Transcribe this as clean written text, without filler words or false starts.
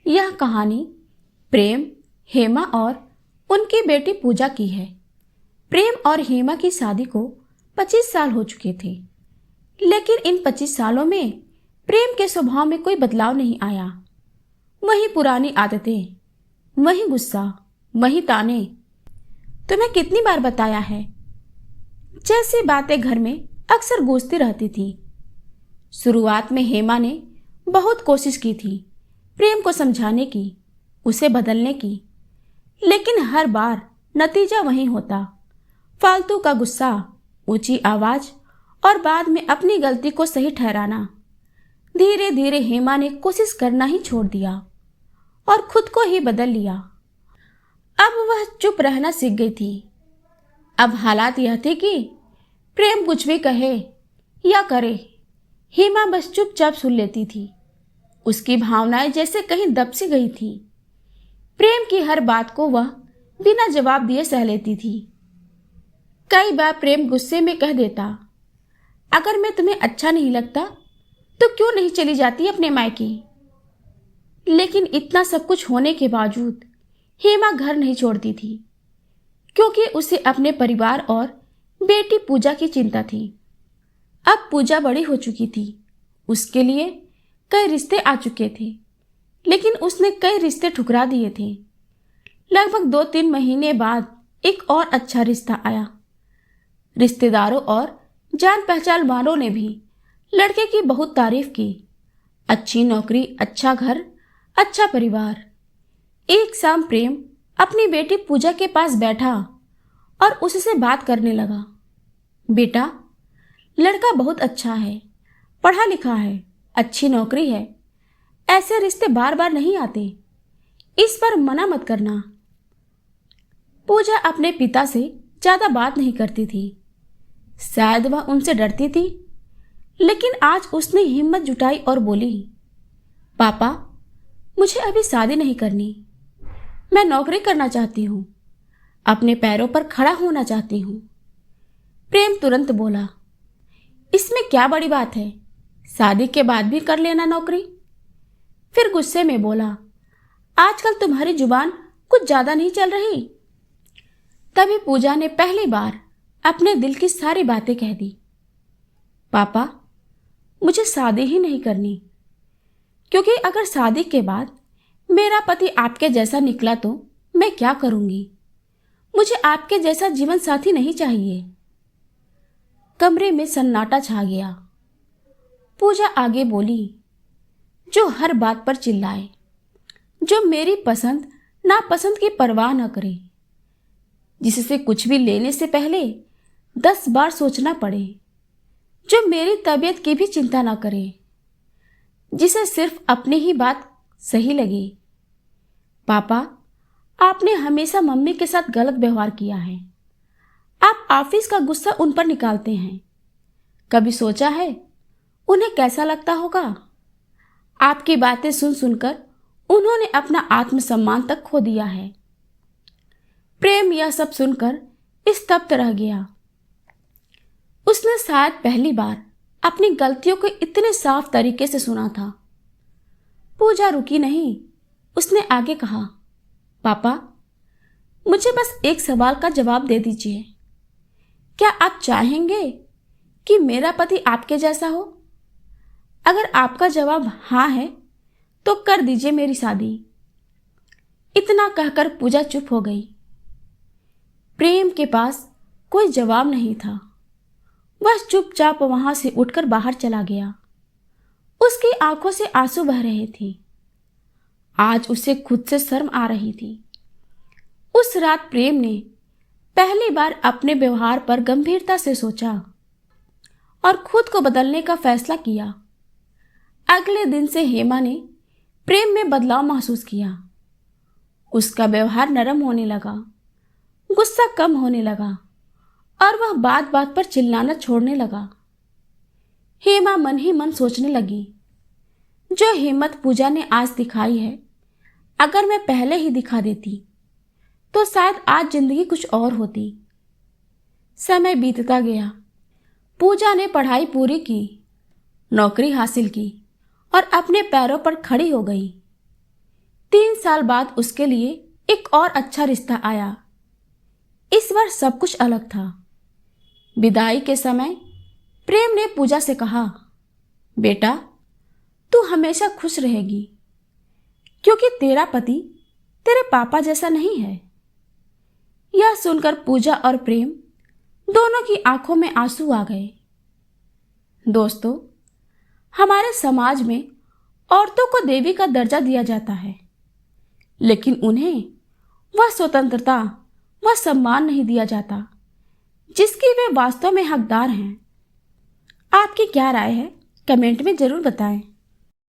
यह कहानी प्रेम, हेमा और उनकी बेटी पूजा की है। प्रेम और हेमा की शादी को 25 साल हो चुके थे, लेकिन इन 25 सालों में प्रेम के स्वभाव में कोई बदलाव नहीं आया। वही पुरानी आदतें, वही गुस्सा, वही ताने। तुम्हें कितनी बार बताया है, जैसी बातें घर में अक्सर गूंजती रहती थी। शुरुआत में हेमा ने बहुत कोशिश की थी प्रेम को समझाने की, उसे बदलने की, लेकिन हर बार नतीजा वही होता, फालतू का गुस्सा, ऊंची आवाज और बाद में अपनी गलती को सही ठहराना। धीरे धीरे हेमा ने कोशिश करना ही छोड़ दिया और खुद को ही बदल लिया। अब वह चुप रहना सीख गई थी। अब हालात यह थे कि प्रेम कुछ भी कहे या करे, हेमा बस चुपचाप सुन लेती थी। उसकी भावनाएं जैसे कहीं दब सी गई थी। प्रेम की हर बात को वह बिना जवाब दिए सह लेती थी। कई बार प्रेम गुस्से में कह देता, अगर मैं तुम्हें अच्छा नहीं लगता तो क्यों नहीं चली जाती अपने मायके। लेकिन इतना सब कुछ होने के बावजूद हेमा घर नहीं छोड़ती थी, क्योंकि उसे अपने परिवार और बेटी पूजा की चिंता थी। अब पूजा बड़ी हो चुकी थी, उसके लिए कई रिश्ते आ चुके थे, लेकिन उसने कई रिश्ते ठुकरा दिए थे। लगभग 2-3 महीने बाद एक और अच्छा रिश्ता आया। रिश्तेदारों और जान पहचान वालों ने भी लड़के की बहुत तारीफ की। अच्छी नौकरी, अच्छा घर, अच्छा परिवार। एक शाम प्रेम अपनी बेटी पूजा के पास बैठा और उससे बात करने लगा। बेटा, लड़का बहुत अच्छा है, पढ़ा लिखा है, अच्छी नौकरी है। ऐसे रिश्ते बार बार नहीं आते, इस पर मना मत करना। पूजा अपने पिता से ज्यादा बात नहीं करती थी, शायद वह उनसे डरती थी, लेकिन आज उसने हिम्मत जुटाई और बोली, पापा, मुझे अभी शादी नहीं करनी। मैं नौकरी करना चाहती हूँ, अपने पैरों पर खड़ा होना चाहती हूँ। प्रेम तुरंत बोला, इसमें क्या बड़ी बात है, शादी के बाद भी कर लेना नौकरी। फिर गुस्से में बोला, आजकल तुम्हारी जुबान कुछ ज्यादा नहीं चल रही। तभी पूजा ने पहली बार अपने दिल की सारी बातें कह दी। पापा, मुझे शादी ही नहीं करनी, क्योंकि अगर शादी के बाद मेरा पति आपके जैसा निकला तो मैं क्या करूंगी। मुझे आपके जैसा जीवन साथी नहीं चाहिए। कमरे में सन्नाटा छा गया। पूजा आगे बोली, जो हर बात पर चिल्लाए, जो मेरी पसंद नापसंद की परवाह न करे, जिससे कुछ भी लेने से पहले 10 बार सोचना पड़े, जो मेरी तबीयत की भी चिंता ना करे, जिसे सिर्फ अपनी ही बात सही लगे। पापा, आपने हमेशा मम्मी के साथ गलत व्यवहार किया है। आप ऑफिस का गुस्सा उन पर निकालते हैं। कभी सोचा है उन्हें कैसा लगता होगा? आपकी बातें सुन सुनकर उन्होंने अपना आत्मसम्मान तक खो दिया है। प्रेम यह सब सुनकर स्तब्ध रह गया। उसने शायद पहली बार अपनी गलतियों को इतने साफ तरीके से सुना था। पूजा रुकी नहीं, उसने आगे कहा, पापा, मुझे बस एक सवाल का जवाब दे दीजिए। क्या आप चाहेंगे कि मेरा पति आपके जैसा हो? अगर आपका जवाब हाँ है तो कर दीजिए मेरी शादी। इतना कहकर पूजा चुप हो गई। प्रेम के पास कोई जवाब नहीं था। वह चुपचाप वहां से उठकर बाहर चला गया। उसकी आंखों से आंसू बह रहे थे। आज उसे खुद से शर्म आ रही थी। उस रात प्रेम ने पहली बार अपने व्यवहार पर गंभीरता से सोचा और खुद को बदलने का फैसला किया। अगले दिन से हेमा ने प्रेम में बदलाव महसूस किया। उसका व्यवहार नरम होने लगा, गुस्सा कम होने लगा और वह बात बात पर चिल्लाना छोड़ने लगा। हेमा मन ही मन सोचने लगी, जो हिम्मत पूजा ने आज दिखाई है, अगर मैं पहले ही दिखा देती तो शायद आज जिंदगी कुछ और होती। समय बीतता गया। पूजा ने पढ़ाई पूरी की, नौकरी हासिल की और अपने पैरों पर खड़ी हो गई। 3 साल बाद उसके लिए एक और अच्छा रिश्ता आया। इस बार सब कुछ अलग था। विदाई के समय प्रेम ने पूजा से कहा, बेटा, तू हमेशा खुश रहेगी, क्योंकि तेरा पति तेरे पापा जैसा नहीं है। यह सुनकर पूजा और प्रेम दोनों की आंखों में आंसू आ गए। दोस्तों, हमारे समाज में औरतों को देवी का दर्जा दिया जाता है, लेकिन उन्हें वह स्वतंत्रता, वह सम्मान नहीं दिया जाता जिसकी वे वास्तव में हकदार हैं। आपकी क्या राय है? कमेंट में जरूर बताएं।